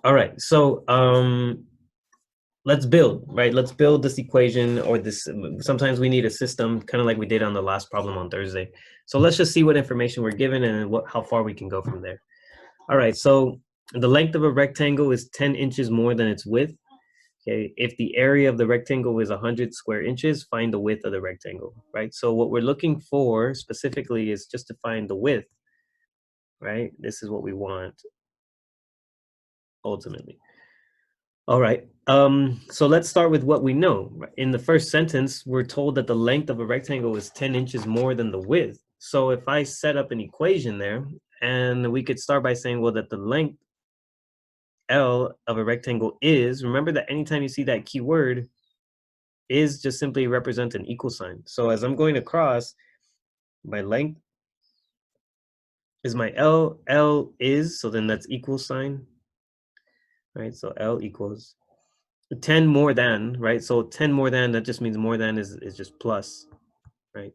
All right, so let's build, right? Let's build this equation or this. Sometimes we need a system, kind of like we did on the last problem on Thursday. So let's just see what information we're given and how far we can go from there. All right, so the length of a rectangle is 10 inches more than its width. Okay, if the area of the rectangle is 100 square inches, find the width of the rectangle, right? So what we're looking for specifically is just to find the width, right? This is what we want ultimately. All right. So let's start with what we know. In the first sentence, we're told that the length of a rectangle is 10 inches more than the width. So if I set up an equation there, and we could start by saying, well, that the length L of a rectangle is, remember that anytime you see that keyword, is just simply represent an equal sign. So as I'm going across, my length is my L is, so then that's equal sign, right? So L equals 10 more than, right? So 10 more than, that just means more than is just plus, right?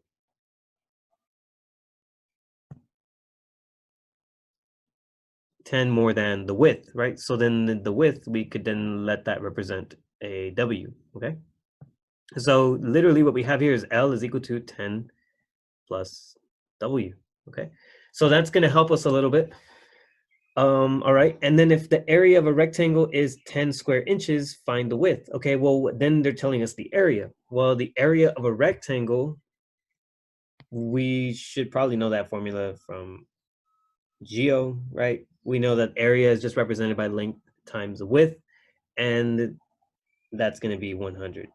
Ten more than the width, right? So then the width, we could then let that represent a W, okay? So literally what we have here is L is equal to 10 plus W, okay? So that's gonna help us a little bit. All right, and then if the area of a rectangle is 10 square inches, find the width. Okay, well, then they're telling us the area. Well, the area of a rectangle, we should probably know that formula from geo, right? We know that area is just represented by length times the width, and that's going to be 100.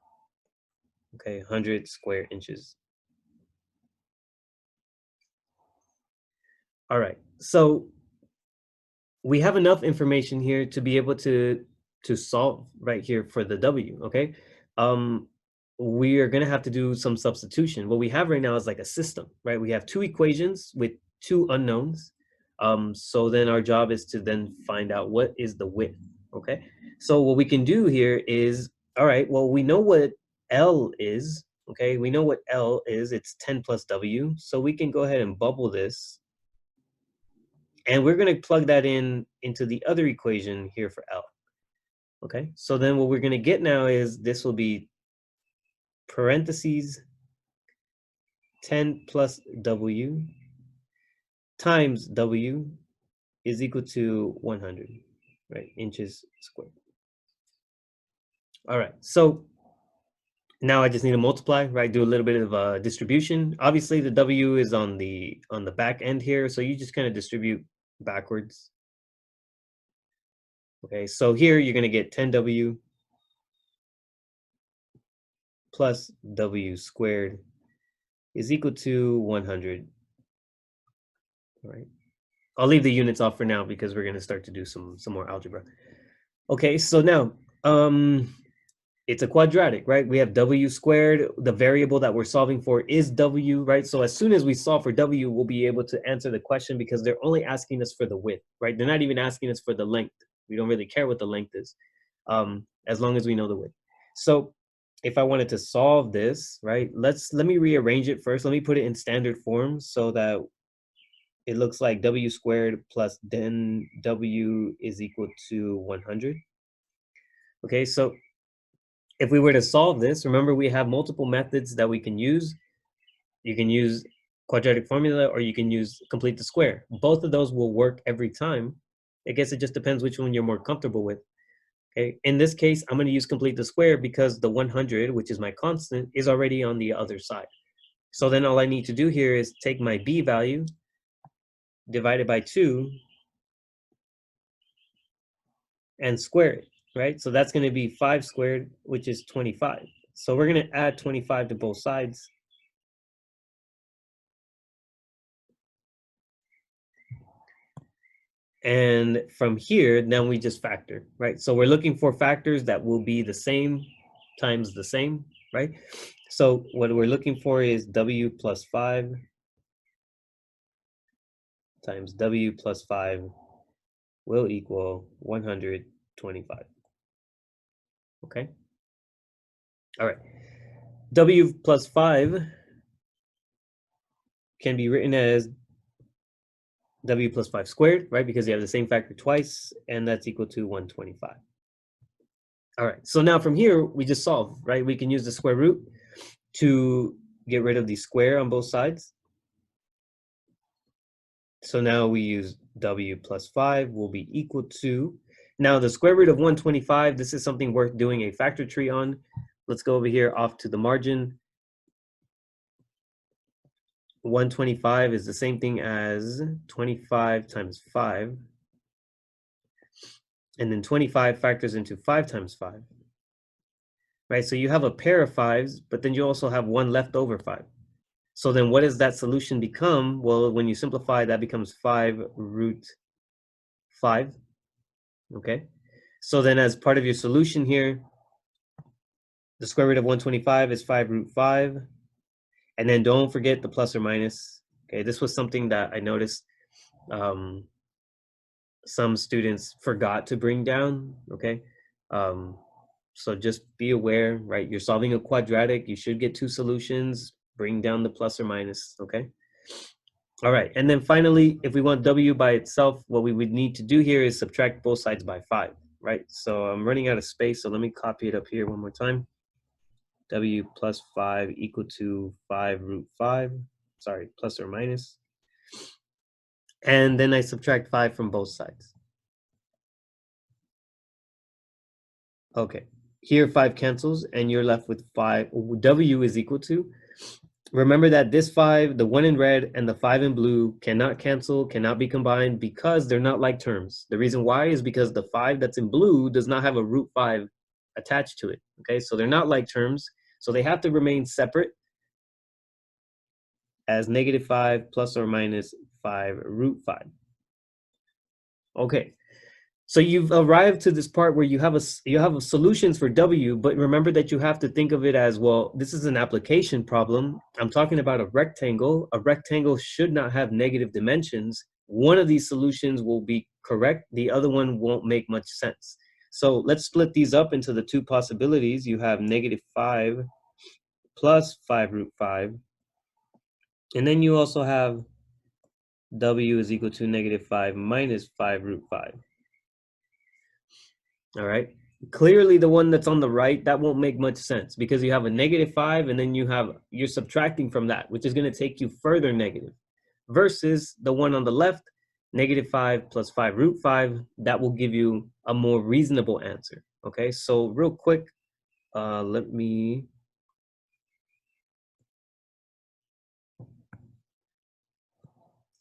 Okay, 100 square inches. All right, so we have enough information here to be able to solve right here for the W, okay? Um, we are gonna have to do some substitution. What we have right now is like a system, right? We have two equations with two unknowns. So then our job is to then find out what is the width, okay? So what we can do here is, all right, well, we know what L is, okay? We know what L is, it's 10 plus W. So we can go ahead and bubble this, and we're going to plug that in into the other equation here for L. Okay, so then what we're going to get now is this will be parentheses 10 plus W times W is equal to 100, right? Inches squared. All right, so now I just need to multiply, right? Do a little bit of distribution. Obviously, the W is on the back end here, so you just kind of distribute backwards. Okay, so here you're going to get 10W plus W squared is equal to 100. All right. I'll leave the units off for now because we're going to start to do some more algebra. Okay, so now it's a quadratic, right? We have W squared. The variable that we're solving for is W, right? So as soon as we solve for W, we'll be able to answer the question because they're only asking us for the width, right? They're not even asking us for the length. We don't really care what the length is, as long as we know the width. So if I wanted to solve this, right, let me rearrange it first. Let me put it in standard form so that it looks like W squared plus then W is equal to 100. Okay, so if we were to solve this, remember we have multiple methods that we can use. You can use quadratic formula or you can use complete the square. Both of those will work every time. I guess it just depends which one you're more comfortable with. Okay, in this case, I'm going to use complete the square because the 100, which is my constant, is already on the other side. So then all I need to do here is take my B value divided by 2 and square it, right? So that's going to be 5 squared, which is 25. So we're going to add 25 to both sides. And from here, then we just factor, right? So we're looking for factors that will be the same times the same, right? So what we're looking for is W plus 5 times W plus 5 will equal 125. Okay. All right. W plus 5 can be written as W plus 5 squared, right? Because you have the same factor twice, and that's equal to 125. All right, so now from here, we just solve, right? We can use the square root to get rid of the square on both sides. So now we use W plus 5 will be equal to, now the square root of 125, this is something worth doing a factor tree on. Let's go over here off to the margin. 125 is the same thing as 25 times 5. And then 25 factors into 5 times 5. Right, so you have a pair of 5s, but then you also have one leftover 5. So then what does that solution become? Well, when you simplify, that becomes 5 root 5. Okay, so then as part of your solution here, the square root of 125 is 5 root 5. And then don't forget the plus or minus. Okay, this was something that I noticed some students forgot to bring down. Okay, so just be aware, right? You're solving a quadratic. You should get two solutions. Bring down the plus or minus, okay? All right, and then finally, if we want W by itself, what we would need to do here is subtract both sides by 5, right? So I'm running out of space, so let me copy it up here one more time. W plus 5 equal to 5 root 5, sorry, plus or minus. And then I subtract 5 from both sides. Okay, here 5 cancels, and you're left with 5. W is equal to, remember that this 5, the 1 in red and the 5 in blue cannot cancel, cannot be combined because they're not like terms. The reason why is because the 5 that's in blue does not have a root 5 attached to it. Okay, so they're not like terms. So they have to remain separate as -5 plus or minus 5 root 5. Okay, so you've arrived to this part where you have solutions for W, but remember that you have to think of it as, well, this is an application problem. I'm talking about a rectangle. A rectangle should not have negative dimensions. One of these solutions will be correct. The other one won't make much sense. So let's split these up into the two possibilities. You have -5 plus 5 root 5. And then you also have W is equal to -5 minus 5 root 5. All right. Clearly the one that's on the right, that won't make much sense because you have a -5 and then you're subtracting from that, which is going to take you further negative, versus the one on the left, -5 plus 5 root 5, that will give you a more reasonable answer. Okay, so real quick,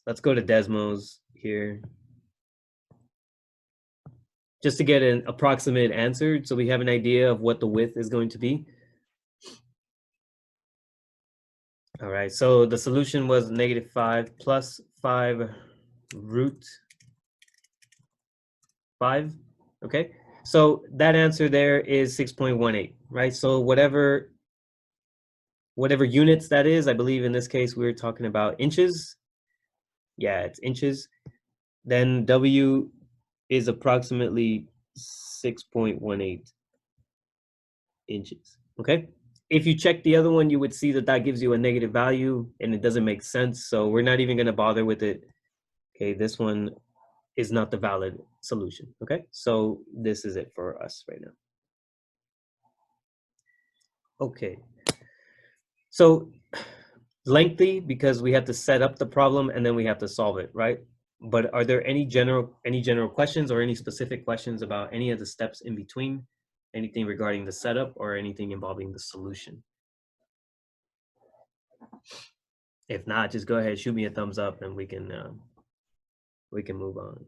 let's go to Desmos here just to get an approximate answer so we have an idea of what the width is going to be. All right, so the solution was -5 plus 5 root 5, okay? So that answer there is 6.18, right? So whatever units that is, I believe in this case we're talking about inches. Yeah, it's inches. Then W is approximately 6.18 inches, okay? If you check the other one, you would see that that gives you a negative value and it doesn't make sense. So we're not even gonna bother with it. Okay, this one is not the valid solution, okay? So this is it for us right now. Okay, so lengthy because we have to set up the problem and then we have to solve it, right? But are there any general questions or any specific questions about any of the steps in between? Anything regarding the setup or anything involving the solution? If not, just go ahead, shoot me a thumbs up and we can move on.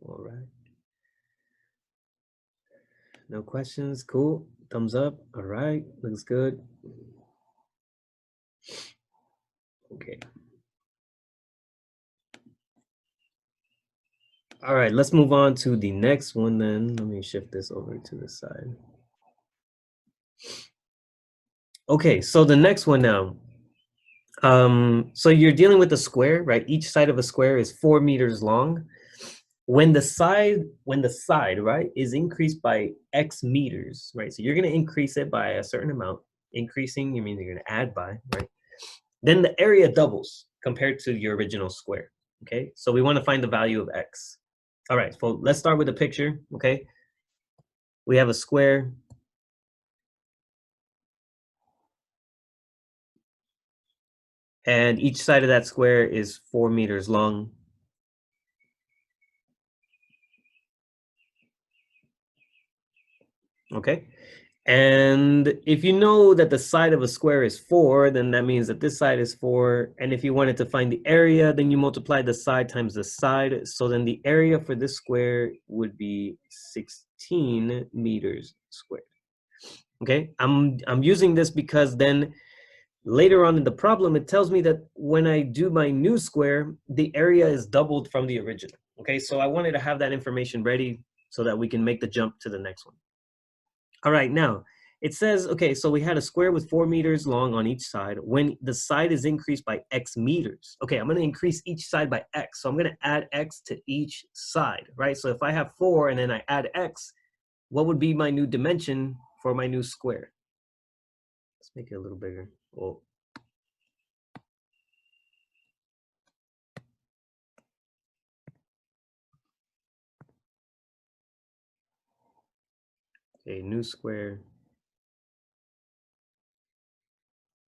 All right. No questions. Cool. Thumbs up. All right. Looks good. Okay. All right. Let's move on to the next one then. Let me shift this over to the side. Okay. So the next one now. So you're dealing with a square, right? Each side of a square is 4 meters long. When the side, right, is increased by X meters, right? So you're going to increase it by a certain amount. Increasing, you mean you're going to add by, right? Then the area doubles compared to your original square. Okay, so we want to find the value of X. All right, so let's start with a picture. Okay, we have a square. And each side of that square is 4 meters long. Okay. And if you know that the side of a square is 4, then that means that this side is 4. And if you wanted to find the area, then you multiply the side times the side. So then the area for this square would be 16 meters squared. Okay, I'm using this because then later on in the problem, it tells me that when I do my new square, the area is doubled from the original. Okay, so I wanted to have that information ready so that we can make the jump to the next one. All right, now it says, okay, so we had a square with 4 meters long on each side. When the side is increased by X meters, okay, I'm gonna increase each side by X. So I'm gonna add X to each side, right? So if I have 4 and then I add X, what would be my new dimension for my new square? Let's make it a little bigger. Oh. Okay, new square.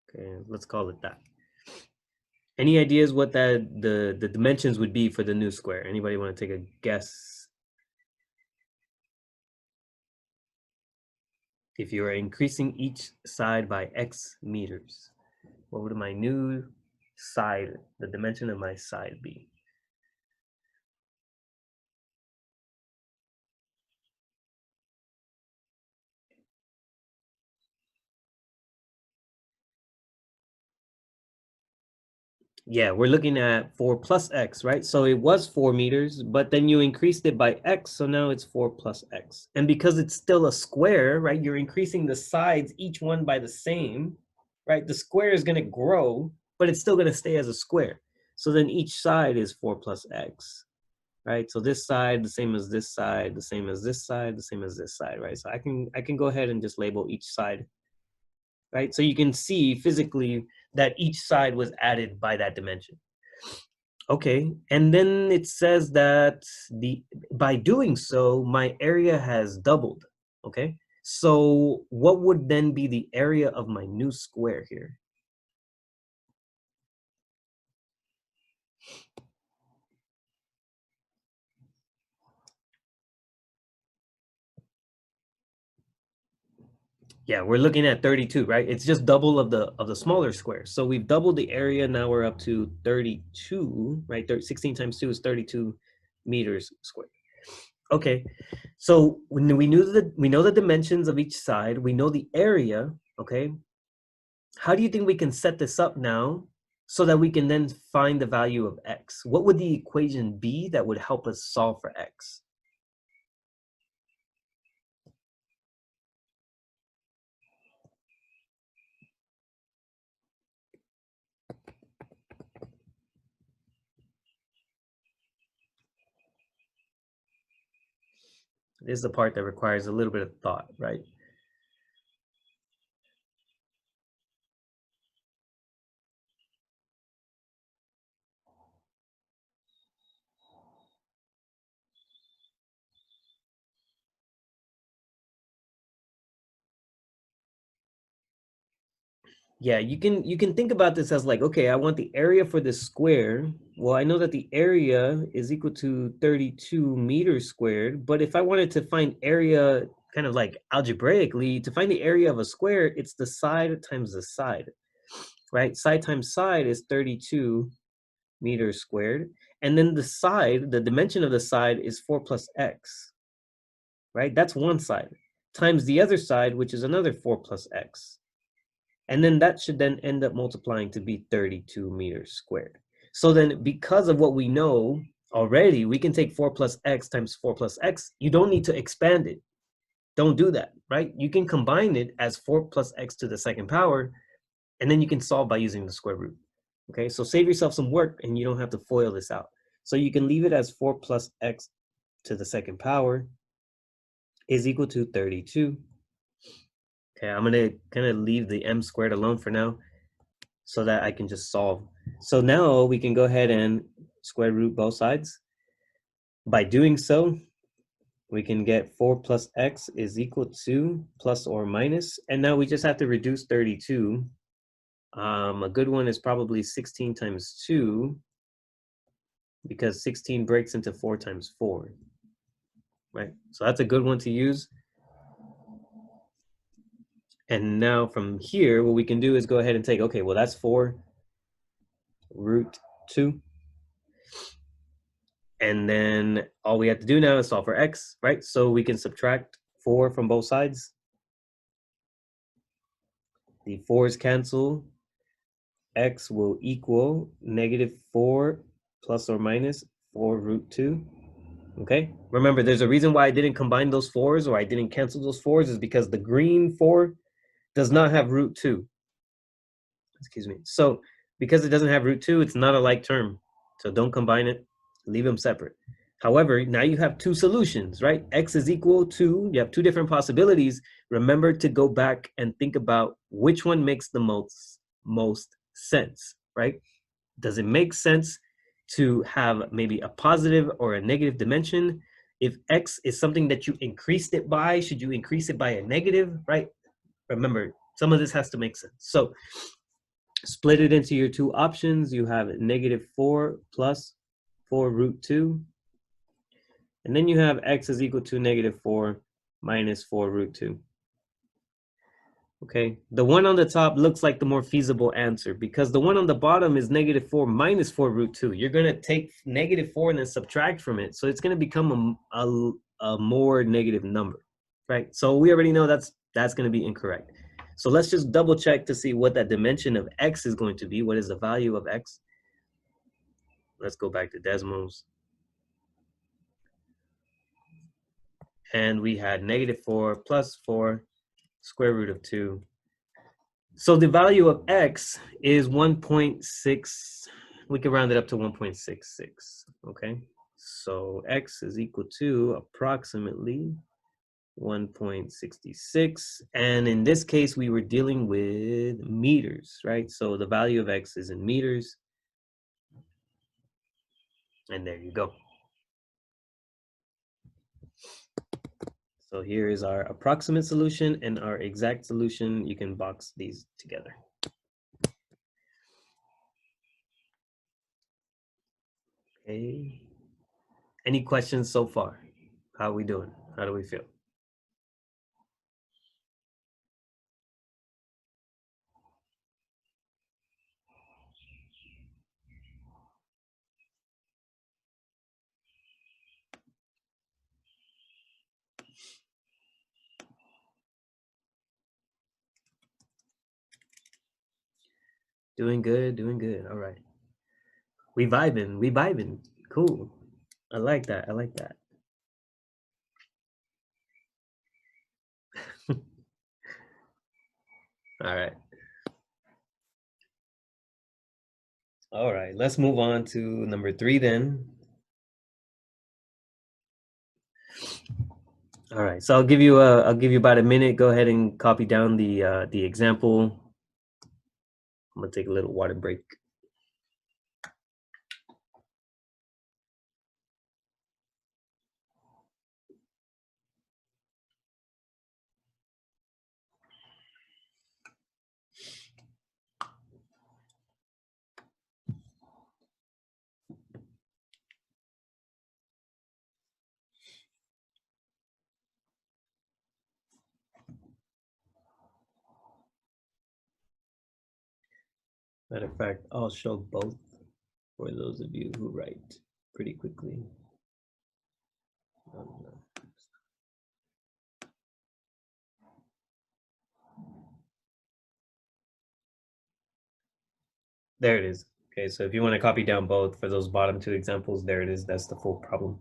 Okay, let's call it that. Any ideas what the dimensions would be for the new square? Anybody want to take a guess? If you are increasing each side by X meters, what would my new side, the dimension of my side be? Yeah, we're looking at 4 plus X, right? So it was 4 meters, but then you increased it by X, so now it's 4 plus X. And because it's still a square, right, you're increasing the sides, each one by the same, right? The square is going to grow, but it's still going to stay as a square. So then each side is 4 plus X, right? So this side, the same as this side, the same as this side, the same as this side, right? So I can go ahead and just label each side, right? So you can see physically that each side was added by that dimension. Okay, and then it says that by doing so, my area has doubled. Okay, so what would then be the area of my new square here? Yeah, we're looking at 32, right? It's just double of the smaller square. So we've doubled the area. Now we're up to 32, right? 16 times 2 is 32 meters squared. Okay, so when we know the dimensions of each side, we know the area. Okay, how do you think we can set this up now so that we can then find the value of X? What would the equation be that would help us solve for X? This is the part that requires a little bit of thought, right? Yeah, you can think about this as like, okay, I want the area for this square. Well, I know that the area is equal to 32 meters squared, but if I wanted to find area kind of like algebraically, to find the area of a square, it's the side times the side, right? Side times side is 32 meters squared. And then the side, the dimension of the side is 4 plus X, right? That's one side times the other side, which is another 4 plus X. And then that should then end up multiplying to be 32 meters squared. So then because of what we know already, we can take 4 plus X times 4 plus X. You don't need to expand it. Don't do that, right? You can combine it as 4 plus X to the second power, and then you can solve by using the square root. Okay, so save yourself some work and you don't have to FOIL this out. So you can leave it as 4 plus x to the second power is equal to 32. Okay, I'm gonna kind of leave the m squared alone for now so that I can just solve. So now we can go ahead and square root both sides. By doing so, we can get 4 plus x is equal to plus or minus, and now we just have to reduce 32. A good one is probably 16 times 2, because 16 breaks into 4 times 4, right? So that's a good one to use. And now from here, what we can do is go ahead and take, okay, well, that's 4 root 2. And then all we have to do now is solve for x, right? So we can subtract 4 from both sides. The 4's cancel. X will equal -4 plus or minus 4 root 2. Okay, remember, there's a reason why I didn't combine those 4's or I didn't cancel those 4's, is because the green 4 does not have root 2. Excuse me. So because it doesn't have root 2, it's not a like term. So don't combine it, leave them separate. However, now you have two solutions, right? X is equal to, you have two different possibilities. Remember to go back and think about which one makes the most sense, right? Does it make sense to have maybe a positive or a negative dimension? If X is something that you increased it by, should you increase it by a negative, right? Remember, some of this has to make sense. So split it into your two options. You have -4 plus 4 root 2. And then you have x is equal to -4 minus 4 root 2. Okay, the one on the top looks like the more feasible answer because the one on the bottom is -4 minus 4 root 2. You're going to take -4 and then subtract from it. So it's going to become a more negative number, right? So we already know that's going to be incorrect. So let's just double check to see what that dimension of x is going to be. What is the value of x? Let's go back to Desmos. And we had -4 plus 4 square root of 2. So the value of x is 1.6. We can round it up to 1.66. Okay. So x is equal to approximately 1.66. And in this case, we were dealing with meters, right? So the value of x is in meters. And there you go. So here is our approximate solution and our exact solution. You can box these together. Okay. Any questions so far? How are we doing? How do we feel? Doing good, doing good. All right. We vibing. Cool. I like that. I like that. All right. All right. Let's move on to number 3 then. All right. So I'll give you about a minute. Go ahead and copy down the example. I'm gonna take a little water break. Matter of fact, I'll show both for those of you who write pretty quickly. There it is. Okay, so if you want to copy down both for those bottom two examples, there it is. That's the full problem.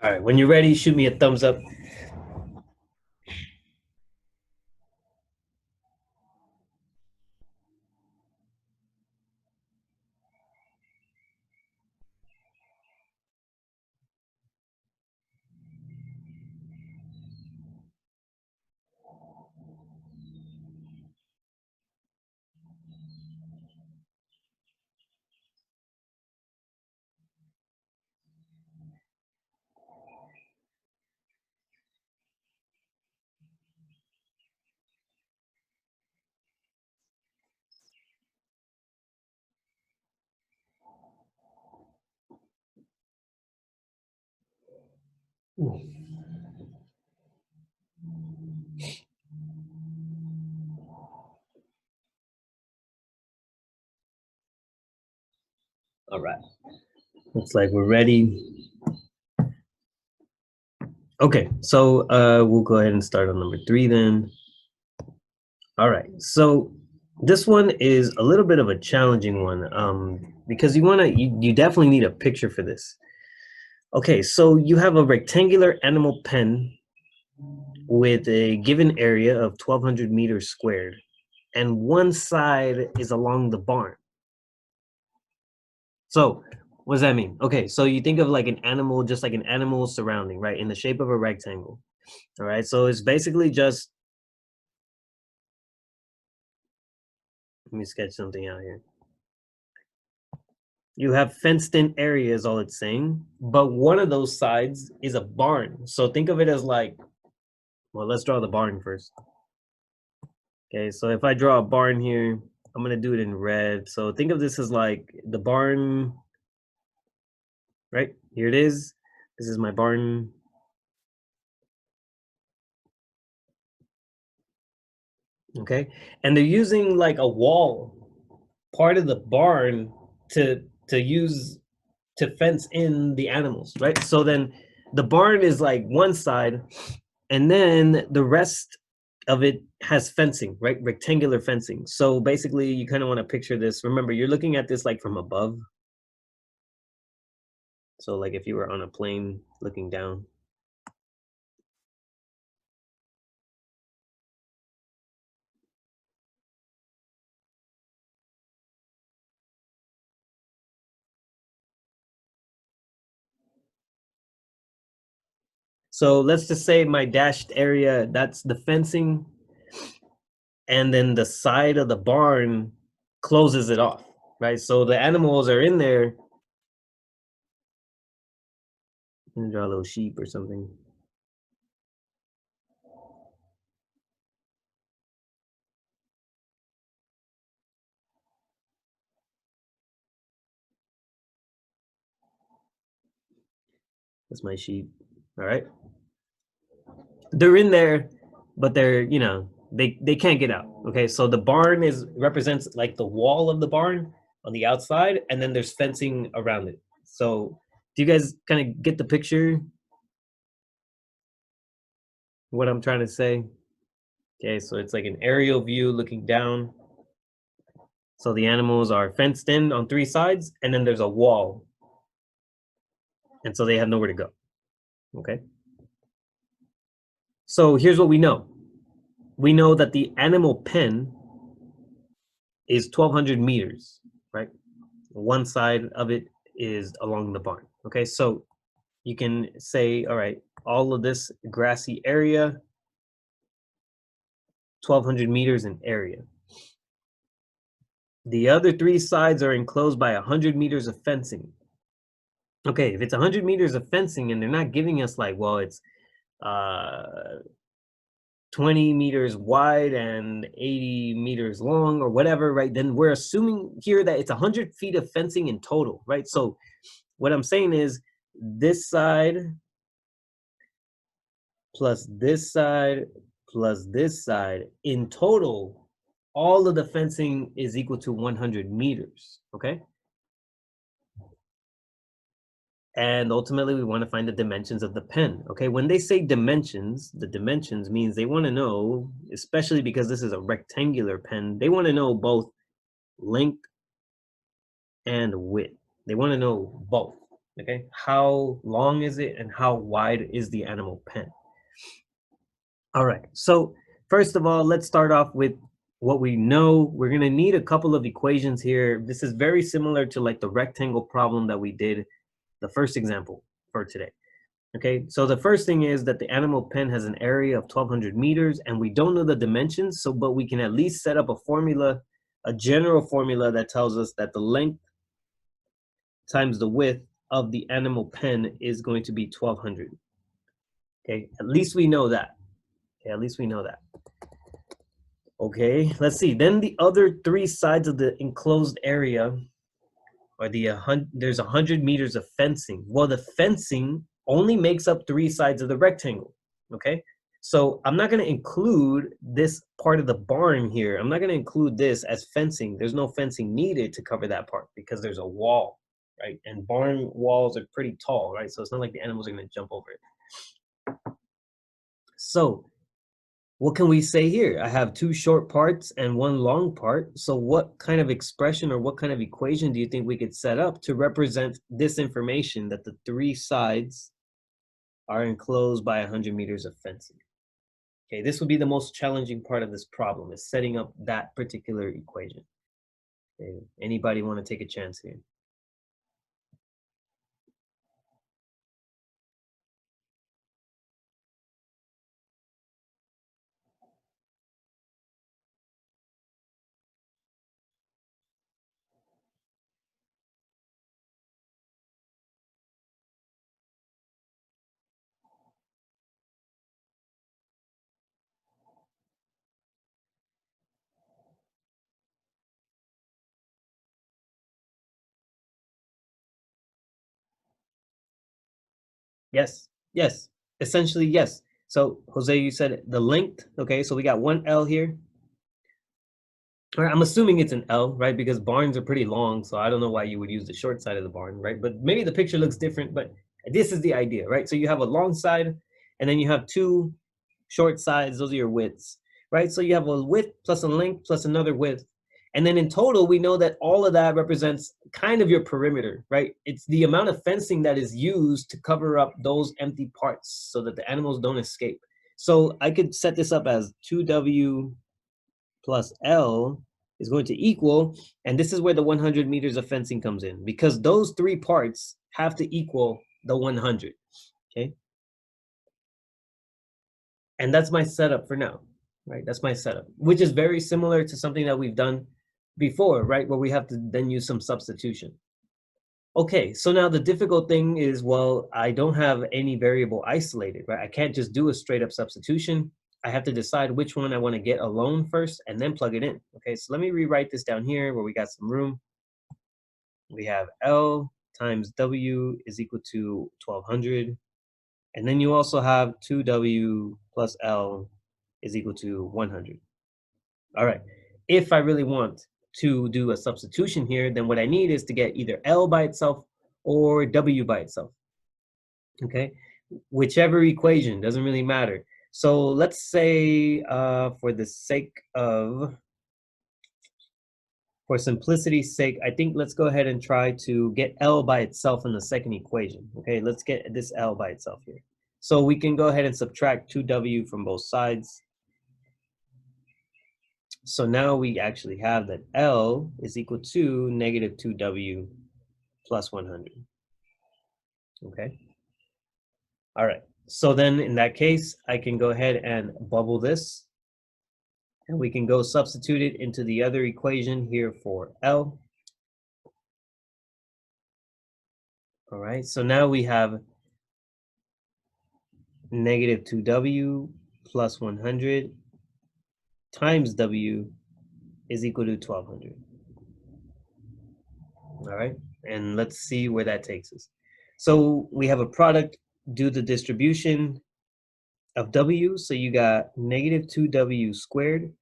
All right, when you're ready, shoot me a thumbs up. All right, looks like we're ready. Okay, so we'll go ahead and start on number 3 then. All right, so this one is a little bit of a challenging one because you definitely need a picture for this. Okay, so you have a rectangular animal pen with a given area of 1,200 meters squared, and one side is along the barn. So what does that mean? Okay, so you think of like an animal, just like an animal surrounding, right, in the shape of a rectangle. All right, so it's basically just, let me sketch something out here. You have fenced in areas, all it's saying, but one of those sides is a barn. So think of it as like, well, let's draw the barn first. Okay, so if I draw a barn here, I'm gonna do it in red. So think of this as like the barn, right? Here it is. This is my barn. Okay, and they're using like a wall, part of the barn, to use to fence in the animals, right? So then the barn is like one side, and then the rest of it has fencing, right? Rectangular fencing. So basically, you kind of want to picture this. Remember, you're looking at this like from above. So like if you were on a plane looking down. So let's just say my dashed area, that's the fencing, and then the side of the barn closes it off, right? So the animals are in there. I'm gonna draw a little sheep or something. That's my sheep. All right. They're in there, but they're, they can't get out. Okay. So the barn is represents like the wall of the barn on the outside, and then there's fencing around it. So do you guys kind of get the picture? What I'm trying to say? Okay, so it's like an aerial view looking down. So the animals are fenced in on 3 sides, and then there's a wall. And so they have nowhere to go. Okay. So here's what we know. We know that the animal pen is 1,200 meters, right? One side of it is along the barn. Okay, so you can say, all right, all of this grassy area, 1,200 meters in area. The other 3 sides are enclosed by 100 meters of fencing. Okay, if it's 100 meters of fencing and they're not giving us like, well, it's uh 20 meters wide and 80 meters long or whatever, right? Then we're assuming here that it's 100 feet of fencing in total, right? So what I'm saying is this side plus this side plus this side, in total, all of the fencing is equal to 100 meters, okay? And ultimately, we want to find the dimensions of the pen. Okay, when they say dimensions, the dimensions means they want to know, especially because this is a rectangular pen, they want to know both length and width. They want to know both. Okay, how long is it and how wide is the animal pen? All right, so first of all, let's start off with what we know. We're going to need a couple of equations here. This is very similar to like the rectangle problem that we did the first example for today. Okay, so the first thing is that the animal pen has an area of 1200 meters and we don't know the dimensions, so but we can at least set up a formula, a general formula that tells us that the length times the width of the animal pen is going to be 1200. Okay, at least we know that. Okay, at least we know that. Okay, let's see. Then the other three sides of the enclosed area are there's 100 meters of fencing. Well, the fencing only makes up three sides of the rectangle. Okay, so I'm not going to include this part of the barn here. I'm not going to include this as fencing. There's no fencing needed to cover that part because there's a wall, right? And barn walls are pretty tall, right? So it's not like the animals are going to jump over it. So what can we say here? I have two short parts and one long part. So what kind of expression or what kind of equation do you think we could set up to represent this information that the three sides are enclosed by 100 meters of fencing? Okay, this would be the most challenging part of this problem, is setting up that particular equation. Okay, anybody want to take a chance here? Yes, yes, essentially yes. So Jose, you said the length, okay, so we got one L here. All right, I'm assuming it's an L, right? Because barns are pretty long, so I don't know why you would use the short side of the barn, right? But maybe the picture looks different, but this is the idea, right? So you have a long side, and then you have two short sides. Those are your widths, right? So you have a width plus a length plus another width. And then in total, we know that all of that represents kind of your perimeter, right? It's the amount of fencing that is used to cover up those empty parts so that the animals don't escape. So I could set this up as 2W plus L is going to equal, and this is where the 100 meters of fencing comes in, because those three parts have to equal the 100, okay? And that's my setup for now, right? That's my setup, which is very similar to something that we've done before, right? Where we have to then use some substitution. Okay, so now the difficult thing is, well, I don't have any variable isolated, right? I can't just do a straight up substitution. I have to decide which one I want to get alone first and then plug it in. Okay, so let me rewrite this down here where we got some room. We have L times W is equal to 1200. And then you also have 2W plus L is equal to 100. All right, if I really want to do a substitution here, then what I need is to get either L by itself or W by itself, okay? Whichever equation, doesn't really matter. So let's say for the sake of, for simplicity's sake, I think let's go ahead and try to get L by itself in the second equation, okay? Let's get this L by itself here. So we can go ahead and subtract 2W from both sides. So now we actually have that L is equal to negative 2W plus 100. Okay. All right. So then in that case, I can go ahead and bubble this. And we can go substitute it into the other equation here for L. All right. So now we have negative 2W plus 100 times W is equal to 1200. All right. And let's see where that takes us. So we have a product due to distribution of W. So you got negative 2W squared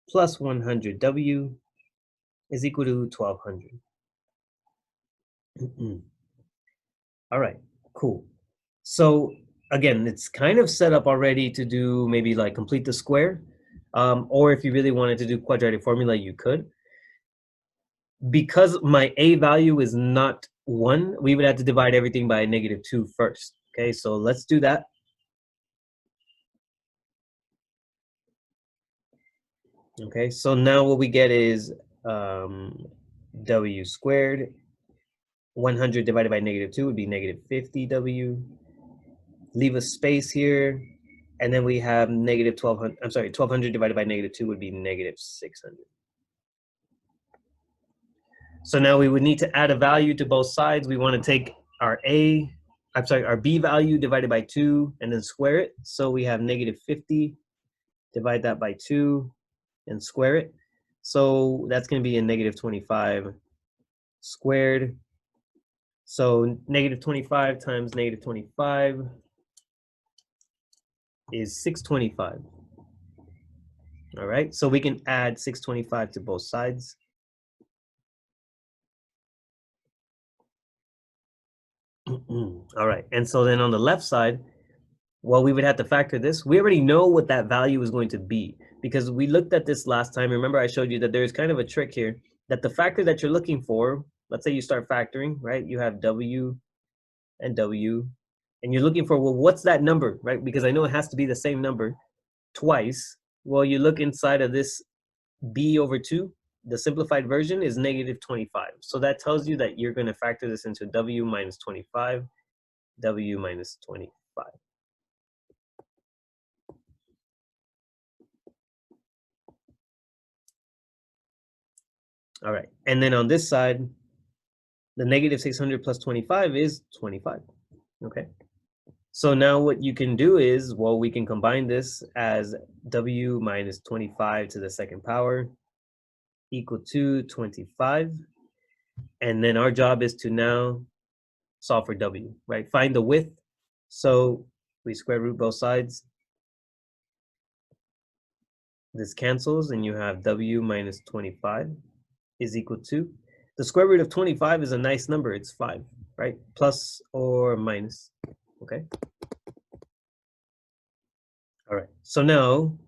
plus 100W is equal to 1200. All right, cool. So again, it's kind of set up already to do maybe like complete the square. Or if you really wanted to do quadratic formula, you could. because my a value is not 1, we would have to divide everything by -2 first. Okay, so let's do that. Okay, so now what we get is w squared. 100 divided by -2 would be -50w. Leave a space here, and then we have -1200. I'm sorry, 1200 divided by -2 would be -600. So now we would need to add a value to both sides. We want to take our our b value divided by 2 and then square it. So we have -50, divide that by 2 and square it. So that's going to be a -25 squared. So -25 times -25 is 625. All right, so we can add 625 to both sides. All right, and so then on the left side, well, we would have to factor this. We already know what that value is going to be because we looked at this last time. Remember, I showed you that there's kind of a trick here that the factor that you're looking for, let's say you start factoring, right? You have W and W, and you're looking for, well, what's that number, right? Because I know it has to be the same number twice. Well, you look inside of this b over 2, the simplified version is -25. So that tells you that you're going to factor this into W minus 25, W minus 25. All right, and then on this side, the -600 plus 25 is 25, okay? So now what you can do is, well, we can combine this as W minus 25 to the second power equal to 25. And then our job is to now solve for W, right? Find the width. So we square root both sides. This cancels and you have W minus 25 is equal to, the square root of 25 is a nice number, it's 5, right? Plus or minus, okay? All right, so now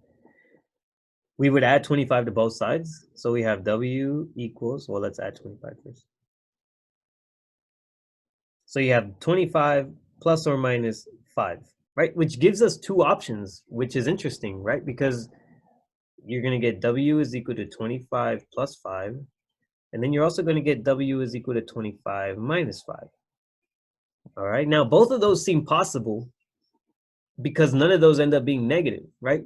we would add 25 to both sides. So we have W equals, well, let's add 25 first. So you have 25 plus or minus 5, right? Which gives us two options, which is interesting, right? Because you're going to get W is equal to 25 plus 5. And then you're also going to get W is equal to 25 minus 5. All right. Now, both of those seem possible because none of those end up being negative, right?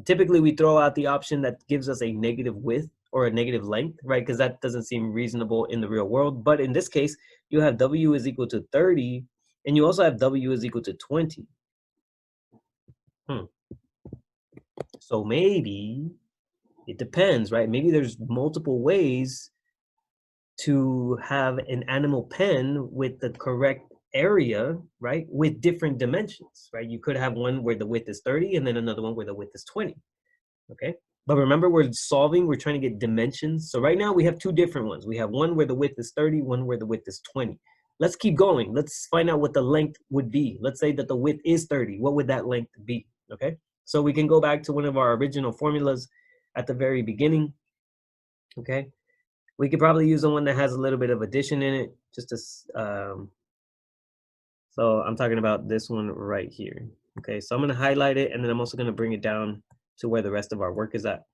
Typically, we throw out the option that gives us a negative width or a negative length, right? Because that doesn't seem reasonable in the real world. But in this case, you have W is equal to 30, and you also have W is equal to 20. So maybe it depends, right? Maybe there's multiple ways to have an animal pen with the correct area, right? With different dimensions, right? You could have one where the width is 30 and then another one where the width is 20, okay? But remember, we're trying to get dimensions. So right now we have two different ones. We have one where the width is 30, one where the width is 20. Let's keep going. Let's find out what the length would be. Let's say that the width is 30. What would that length be, okay? So we can go back to one of our original formulas at the very beginning, okay? We could probably use the one that has a little bit of addition in it, just to, so I'm talking about this one right here. Okay, so I'm gonna highlight it and then I'm also gonna bring it down to where the rest of our work is at.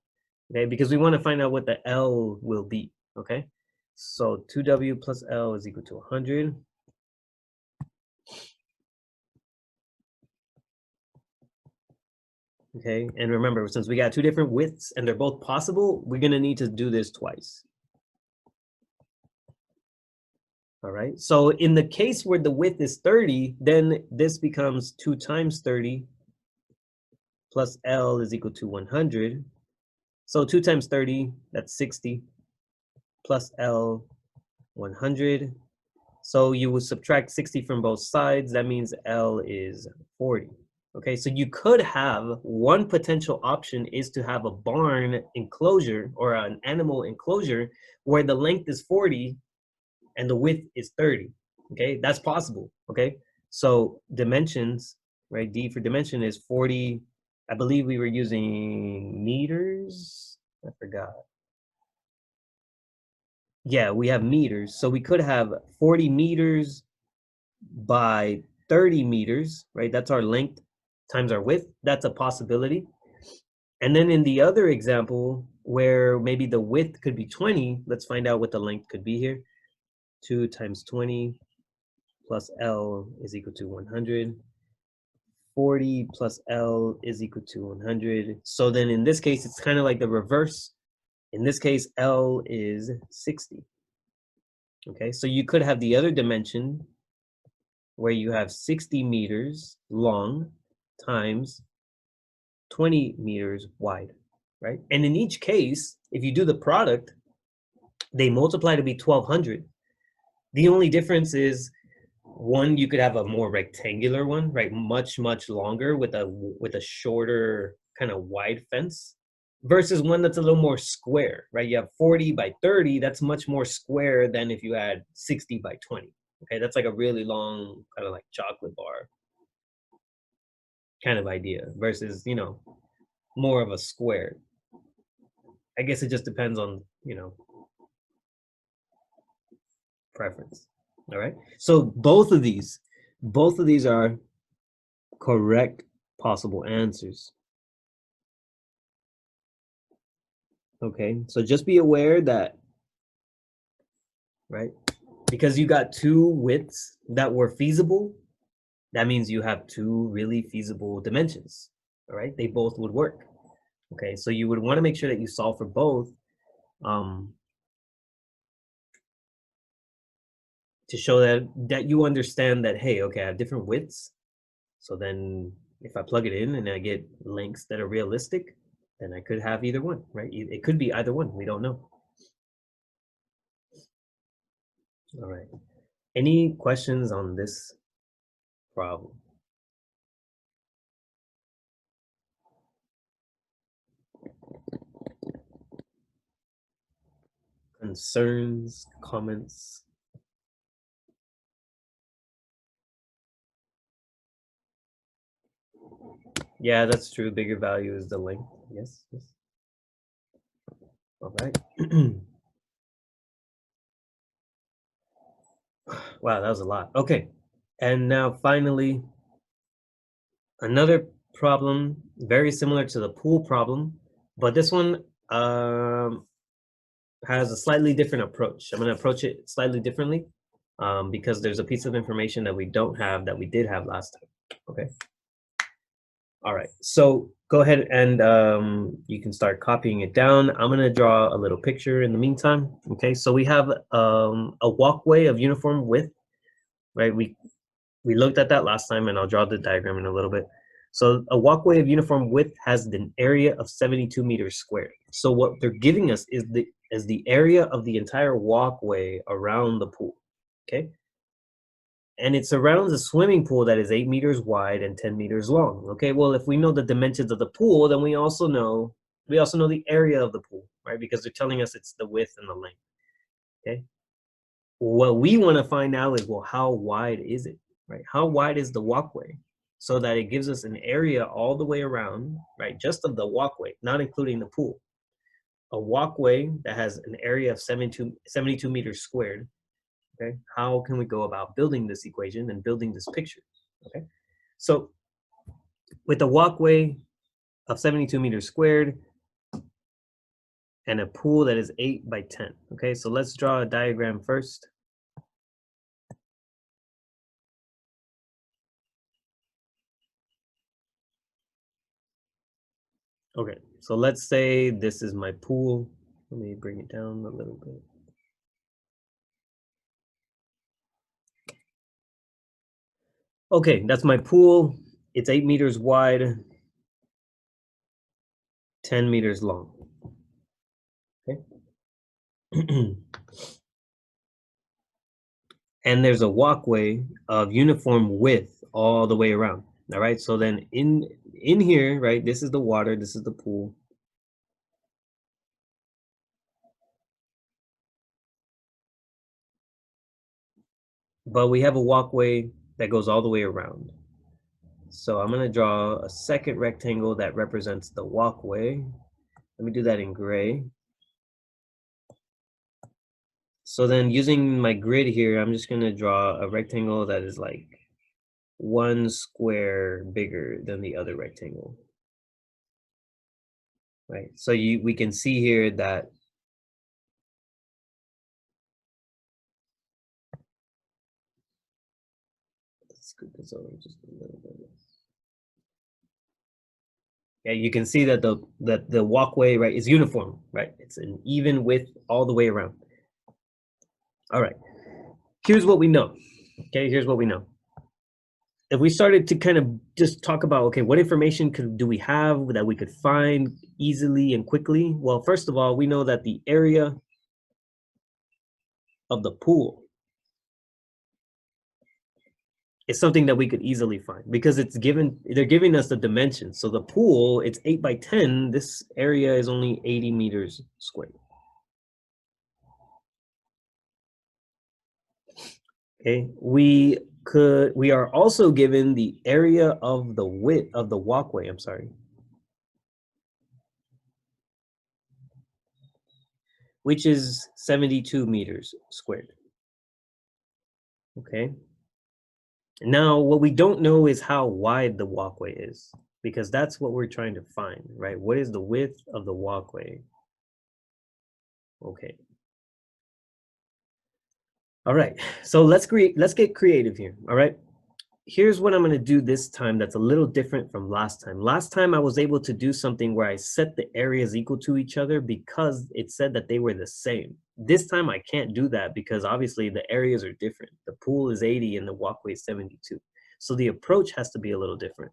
Okay, because we wanna find out what the L will be, okay? So 2W plus L is equal to 100. Okay, and remember, since we got two different widths and they're both possible, we're gonna need to do this twice. All right, so in the case where the width is 30, then this becomes 2 times 30 plus L is equal to 100. So 2 times 30, that's 60, plus L, 100. So you will subtract 60 from both sides. That means L is 40. Okay, so you could have, one potential option is to have a barn enclosure or an animal enclosure where the length is 40 and the width is 30. Okay, that's possible. Okay, so dimensions, right? D for dimension is 40. I believe we were using meters. I forgot. Yeah, we have meters. So we could have 40 meters by 30 meters, right? That's our length times our width. That's a possibility. And then in the other example, where maybe the width could be 20, let's find out what the length could be here. 2 times 20 plus L is equal to 100. 40 plus L is equal to 100. So then in this case, it's kind of like the reverse. In this case, L is 60. Okay, so you could have the other dimension where you have 60 meters long times 20 meters wide, right? And in each case, if you do the product, they multiply to be 1200. The only difference is one, you could have a more rectangular one, right? Much, much longer with a shorter kind of wide fence versus one that's a little more square, right? You have 40 by 30, that's much more square than if you had 60 by 20. Okay, that's like a really long, kind of like chocolate bar kind of idea versus, more of a square. I guess it just depends on, preference. All right. So both of these are correct possible answers. Okay. So just be aware that, right? Because you got two widths that were feasible, that means you have two really feasible dimensions. All right. They both would work. Okay. So you would want to make sure that you solve for both. To show that you understand that, hey, okay, I have different widths. So then if I plug it in and I get lengths that are realistic, then I could have either one, right? It could be either one. We don't know. All right. Any questions on this problem? Concerns, comments? Yeah, that's true. Bigger value is the length. Yes, yes. All right. Wow, that was a lot. Okay. And now finally, another problem very similar to the pool problem, but this one has a slightly different approach. I'm going to approach it slightly differently because there's a piece of information that we don't have that we did have last time. Okay. All right. So go ahead and you can start copying it down. I'm going to draw a little picture in the meantime. Okay. So we have a walkway of uniform width, right? We looked at that last time, and I'll draw the diagram in a little bit. So a walkway of uniform width has an area of 72 meters squared. So what they're giving us is the area of the entire walkway around the pool, okay? And it surrounds a swimming pool that is 8 meters wide and 10 meters long, okay? Well, if we know the dimensions of the pool, then we also know the area of the pool, right? Because they're telling us it's the width and the length, okay? What we want to find out is, well, how wide is it, right? How wide is the walkway? So that it gives us an area all the way around, right? Just of the walkway, not including the pool. A walkway that has an area of 72 meters squared, okay? How can we go about building this equation and building this picture, okay? So with a walkway of 72 meters squared and a pool that is 8 by 10, okay? So let's draw a diagram first. Okay, so let's say this is my pool. Let me bring it down a little bit. Okay, that's my pool. It's 8 meters wide, 10 meters long. Okay. And there's a walkway of uniform width all the way around. All right, so then in here, right, this is the water, this is the pool. But we have a walkway that goes all the way around. So I'm gonna draw a second rectangle that represents the walkway. Let me do that in gray. So then using my grid here, I'm just gonna draw a rectangle that is like 1 square bigger than the other rectangle. Right, so we can see here that let's scoot this over just a little bit. Yeah, you can see that the walkway, right, is uniform, right? It's an even width all the way around. All right, here's what we know. Okay, here's what we know. If we started to kind of just talk about, okay, what information do we have that we could find easily and quickly? Well, first of all, we know that the area of the pool is something that we could easily find because they're giving us the dimensions. So the pool, it's 8 by 10. This area is only 80 meters squared. Okay, we are also given the area of the width of the walkway, I'm sorry, which is 72 meters squared. Okay. Now, what we don't know is how wide the walkway is, because that's what we're trying to find, right? What is the width of the walkway? Okay. All right. So let's get creative here. All right. Here's what I'm going to do this time that's a little different from last time. Last time I was able to do something where I set the areas equal to each other because it said that they were the same. This time I can't do that because obviously the areas are different. The pool is 80 and the walkway is 72. So the approach has to be a little different.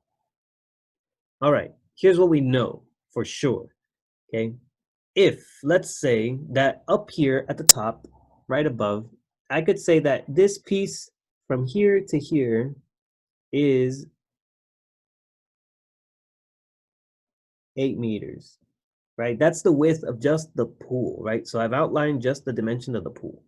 All right, here's what we know for sure, okay? If, let's say that up here at the top, right above, I could say that this piece from here to here is 8 meters, right? That's the width of just the pool, right? So I've outlined just the dimension of the pool,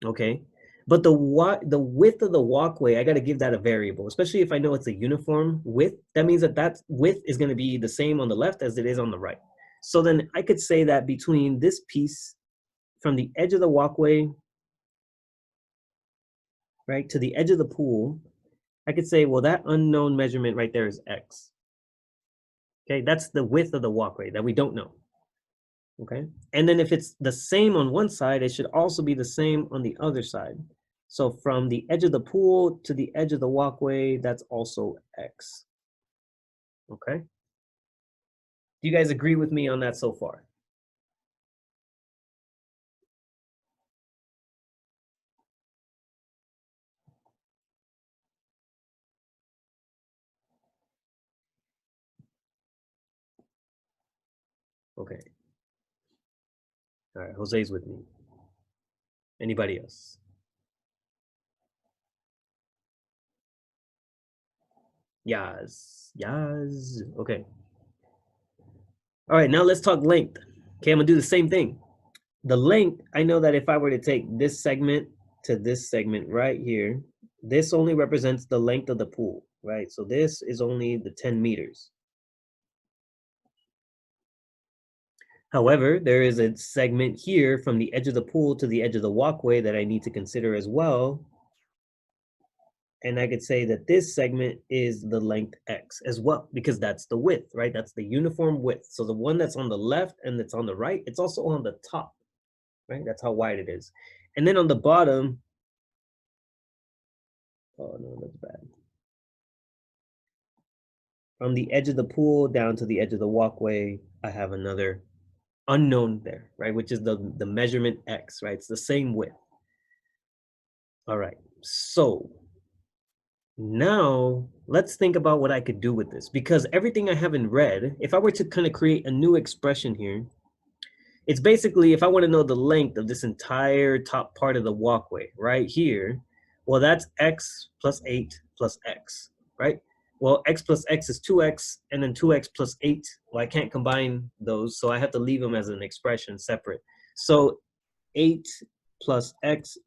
okay? But the width of the walkway, I got to give that a variable, especially if I know it's a uniform width. That means that width is going to be the same on the left as it is on the right. So then I could say that between this piece from the edge of the walkway, right, to the edge of the pool, I could say, well, that unknown measurement right there is X. Okay, that's the width of the walkway that we don't know. Okay, and then if it's the same on one side, it should also be the same on the other side. So from the edge of the pool to the edge of the walkway, that's also X. Okay, do you guys agree with me on that so far? Okay, all right, Jose's with me. Anybody else? Yes, yes, okay. All right, now let's talk length. Okay, I'm gonna do the same thing. The length, I know that if I were to take this segment to this segment right here, this only represents the length of the pool, right? So this is only the 10 meters. However, there is a segment here from the edge of the pool to the edge of the walkway that I need to consider as well. And I could say that this segment is the length X as well, because that's the width, right? That's the uniform width. So the one that's on the left and that's on the right, it's also on the top, right? That's how wide it is. And then on the bottom, oh no, that's bad. From the edge of the pool down to the edge of the walkway, I have another unknown there, right? Which is the measurement X, right? It's the same width. All right, so now let's think about what I could do with this, because everything I have in red, if I were to kind of create a new expression here, it's basically if I want to know the length of this entire top part of the walkway right here, well, that's X plus 8 plus X, right? Well, X plus X is 2X, and then 2X plus 8. Well, I can't combine those, so I have to leave them as an expression separate. So 8 plus X,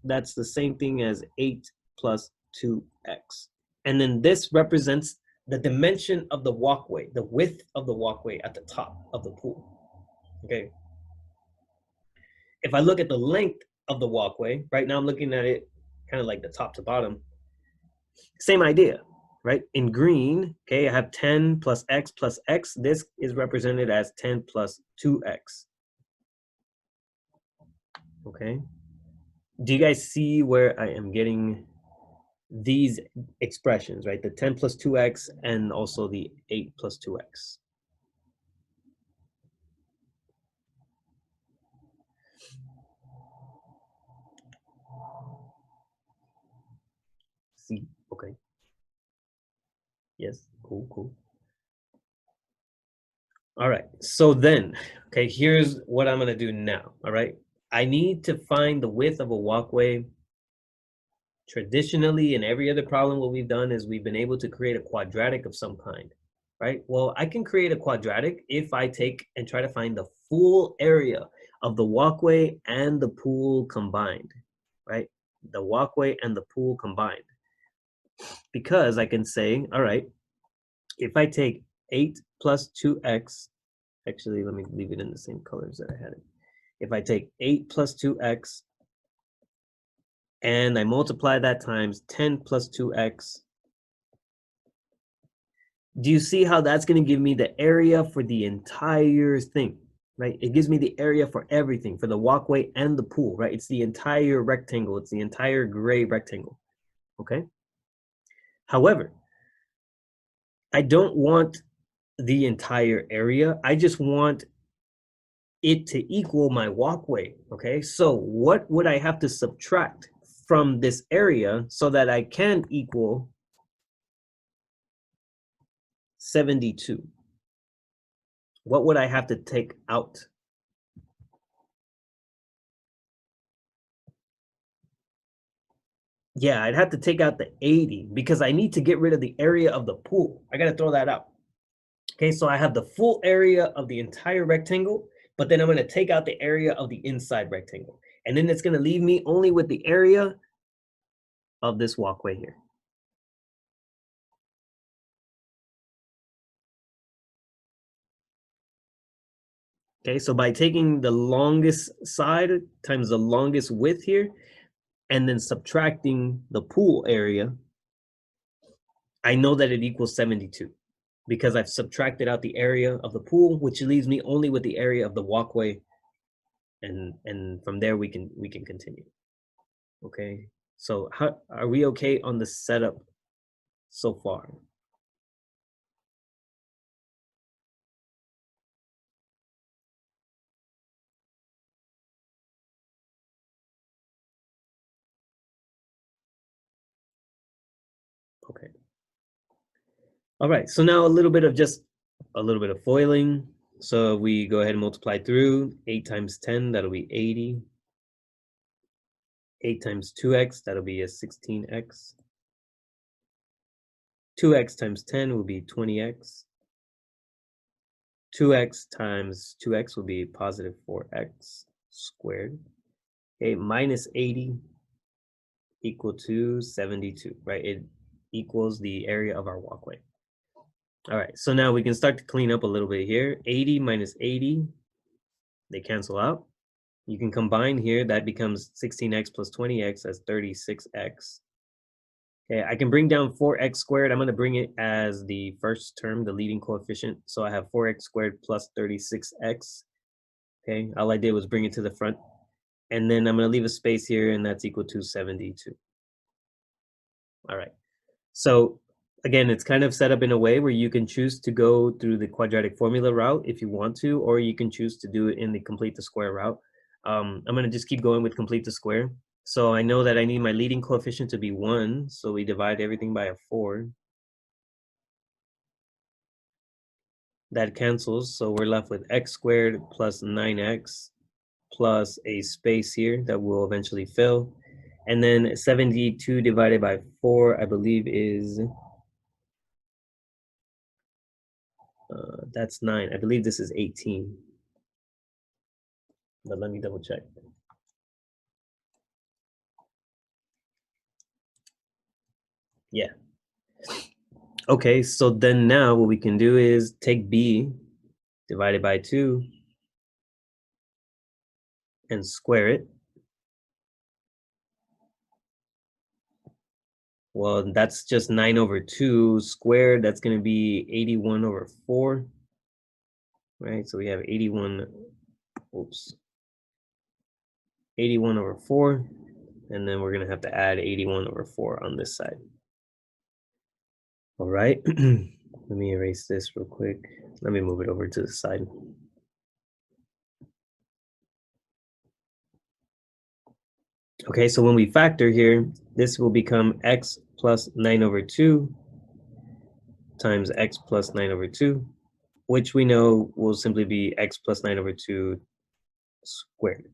that's the same thing as 8 plus 2X. And then this represents the dimension of the walkway, the width of the walkway at the top of the pool. Okay. If I look at the length of the walkway, right now I'm looking at it kind of like the top to bottom, same idea, right? In green, okay, I have 10 plus x plus x. This is represented as 10 plus 2x, okay? Do you guys see where I am getting these expressions, right? The 10 plus 2x and also the 8 plus 2x. See, okay. Yes, cool, cool. All right, so then, okay, here's what I'm gonna do now, all right? I need to find the width of a walkway. Traditionally, in every other problem, what we've done is we've been able to create a quadratic of some kind, right? Well, I can create a quadratic if I take and try to find the full area of the walkway and the pool combined, right? The walkway and the pool combined. Because I can say, all right, if I take 8 plus 2x, actually, let me leave it in the same colors that I had it. If I take 8 plus 2x and I multiply that times 10 plus 2x, do you see how that's going to give me the area for the entire thing, right? It gives me the area for everything, for the walkway and the pool, right? It's the entire rectangle. It's the entire gray rectangle, okay? However, I don't want the entire area. I just want it to equal my walkway, okay? So what would I have to subtract from this area so that I can equal 72? What would I have to take out? Yeah, I'd have to take out the 80 because I need to get rid of the area of the pool. I got to throw that out. Okay, so I have the full area of the entire rectangle, but then I'm going to take out the area of the inside rectangle. And then it's going to leave me only with the area of this walkway here. Okay, so by taking the longest side times the longest width here, and then subtracting the pool area, I know that it equals 72 because I've subtracted out the area of the pool, which leaves me only with the area of the walkway, and from there we can continue. Okay, so how are we okay on the setup so far? Okay. All right, so now a little bit of foiling. So we go ahead and multiply through 8 times 10, that'll be 80. 8 times 2x, that'll be a 16x. 2x times 10 will be 20x. 2x times 2x will be positive 4x squared. Okay, minus 80 equal to 72, right? It equals the area of our walkway. All right, so now we can start to clean up a little bit here. 80 minus 80, they cancel out. You can combine here, that becomes 16x plus 20x as 36x. Okay, I can bring down 4x squared. I'm going to bring it as the first term, the leading coefficient. So I have 4x squared plus 36x. Okay, all I did was bring it to the front. And then I'm going to leave a space here, and that's equal to 72. All right. So again, it's kind of set up in a way where you can choose to go through the quadratic formula route if you want to, or you can choose to do it in the complete the square route. I'm going to just keep going with complete the square. So I know that I need my leading coefficient to be 1, so we divide everything by a 4. That cancels, so we're left with x squared plus 9x plus a space here that will eventually fill. And then 72 divided by 4, I believe is, that's 9. I believe this is 18. But let me double check. Yeah. Okay, so then now what we can do is take b divided by 2 and square it. Well, that's just 9 over 2 squared. That's going to be 81 over 4, right? So we have 81, oops, 81 over 4, and then we're going to have to add 81 over 4 on this side. All right, let me erase this real quick. Let me move it over to the side. Okay, so when we factor here, this will become x plus 9 over 2 times x plus 9 over 2, which we know will simply be x plus 9 over 2 squared.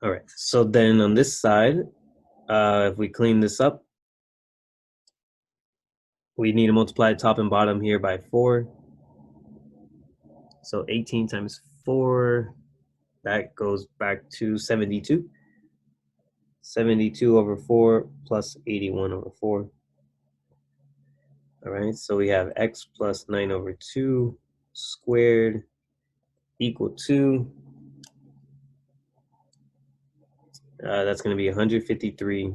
All right, so then on this side, if we clean this up, we need to multiply top and bottom here by 4. So 18 times 4, that goes back to 72. 72 over 4 plus 81 over 4. All right, so we have x plus 9 over 2 squared equal to, that's going to be 153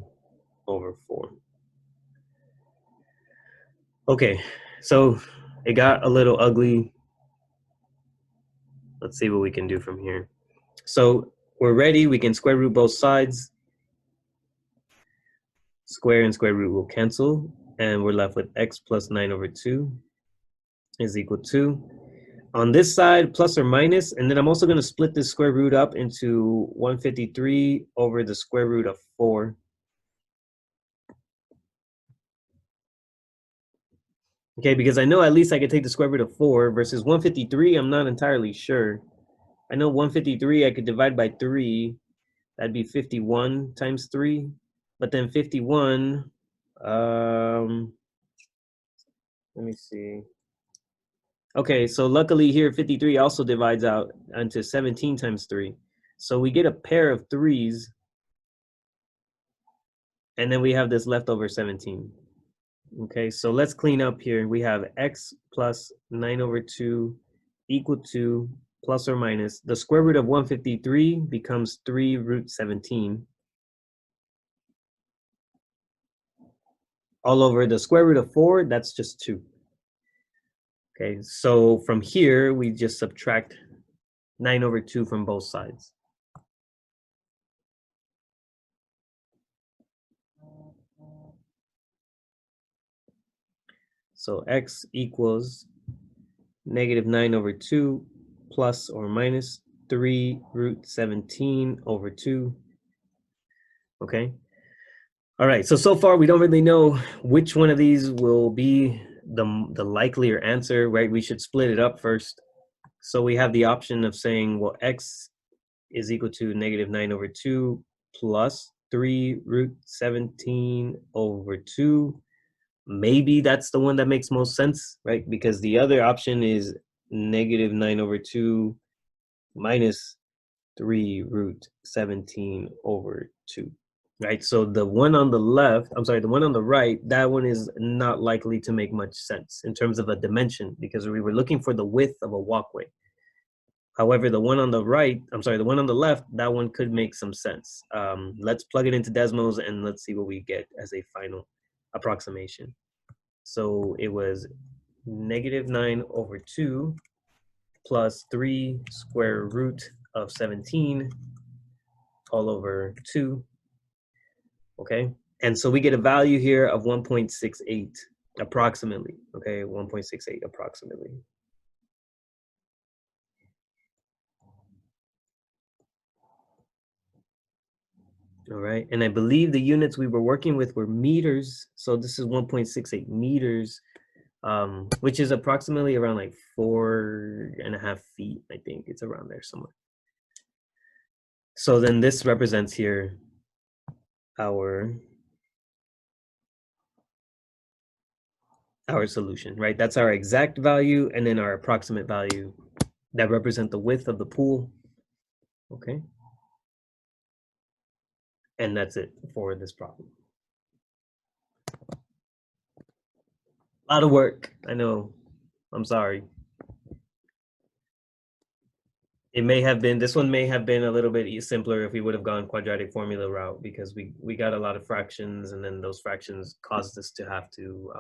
over 4. Okay, so it got a little ugly. Let's see what we can do from here. So we're ready. We can square root both sides. Square and square root will cancel, and we're left with x plus 9 over 2 is equal to, on this side, plus or minus, and then I'm also going to split this square root up into 153 over the square root of 4. Okay, because I know at least I could take the square root of 4 versus 153, I'm not entirely sure. I know 153 I could divide by 3. That'd be 51 times 3. But then 51, let me see. Okay, so luckily here 53 also divides out into 17 times 3. So we get a pair of 3s, and then we have this leftover 17. Okay, so let's clean up here. We have x plus 9 over 2 equal to, plus or minus, the square root of 153 becomes 3 root 17. All over the square root of 4, that's just 2. Okay, so from here, we just subtract 9 over 2 from both sides. So x equals negative 9 over 2 plus or minus 3 root 17 over 2. Okay. All right, so far we don't really know which one of these will be the likelier answer, right? We should split it up first. So we have the option of saying, well, x is equal to negative 9 over 2 plus 3 root 17 over 2. Maybe that's the one that makes most sense, right? Because the other option is negative 9 over 2 minus 3 root 17 over 2. Right, so the one on the left, I'm sorry, the one on the right, that one is not likely to make much sense in terms of a dimension because we were looking for the width of a walkway. However, the one on the right, I'm sorry, the one on the left, that one could make some sense. Let's plug it into Desmos and let's see what we get as a final approximation. So it was negative 9 over 2 plus 3 square root of 17 all over 2. Okay, and so we get a value here of 1.68 approximately. Okay, 1.68 approximately. All right, and I believe the units we were working with were meters. So this is 1.68 meters, which is approximately around like 4.5 feet. I think it's around there somewhere. So then this represents here our solution, right? That's our exact value and then our approximate value that represent the width of the pool. Okay. And that's it for this problem. A lot of work, I know. I'm sorry. It may have been, this one may have been a little bit simpler if we would have gone quadratic formula route, because we got a lot of fractions, and then those fractions caused us to have to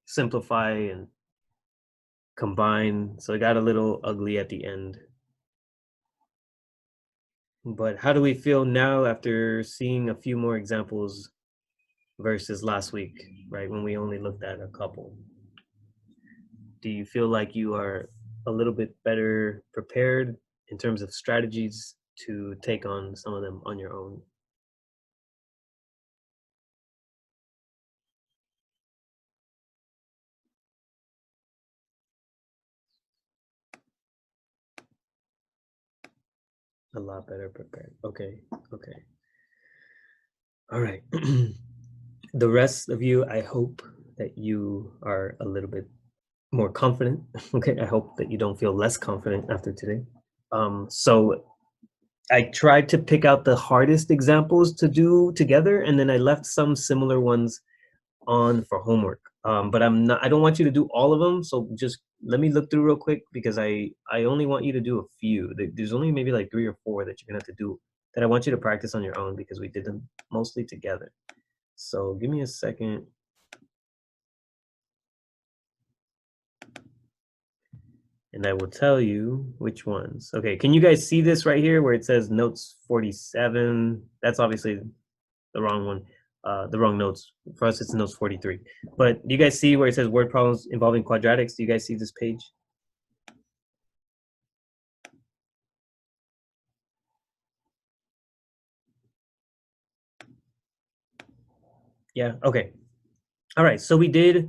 simplify and combine. So it got a little ugly at the end. But how do we feel now after seeing a few more examples versus last week, right? When we only looked at a couple. Do you feel like you are a little bit better prepared in terms of strategies to take on some of them on your own? A lot better prepared. Okay, okay. All right. The rest of you, I hope that you are a little bit more confident. Okay, I hope that you don't feel less confident after today. So I tried to pick out the hardest examples to do together, and then I left some similar ones on for homework. But I don't want you to do all of them. So just let me look through real quick, because I only want you to do a few. There's only maybe like 3 or 4 that you're gonna have to do that I want you to practice on your own, because we did them mostly together. So give me a second. And I will tell you which ones. Okay, can you guys see this right here where it says notes 47? That's obviously the wrong one, the wrong notes. For us, it's notes 43. But do you guys see where it says word problems involving quadratics? Do you guys see this page? Yeah, okay. All right, so we did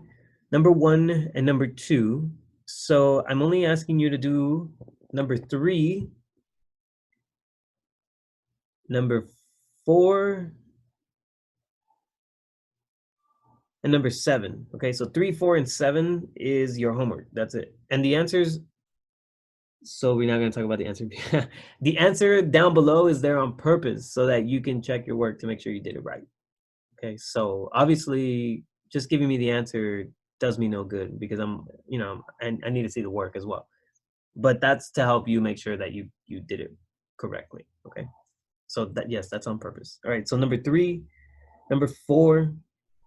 number 1 and number 2. So I'm only asking you to do number 3, number 4, and number 7. Okay, so 3, 4, and 7 is your homework. That's it. And the answers, so we're not going to talk about the answer. The answer down below is there on purpose so that you can check your work to make sure you did it right. Okay, so obviously just giving me the answer does me no good, because I need to see the work as well. But that's to help you make sure that you did it correctly. Okay, so that, yes, that's on purpose. All right, so number 3, number 4,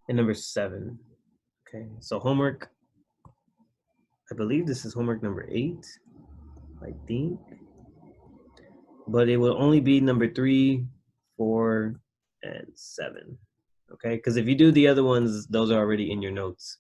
and number 7. Okay, so homework, I believe this is homework number 8, I think, but it will only be number 3, 4, and 7. Okay, because if you do the other ones, those are already in your notes.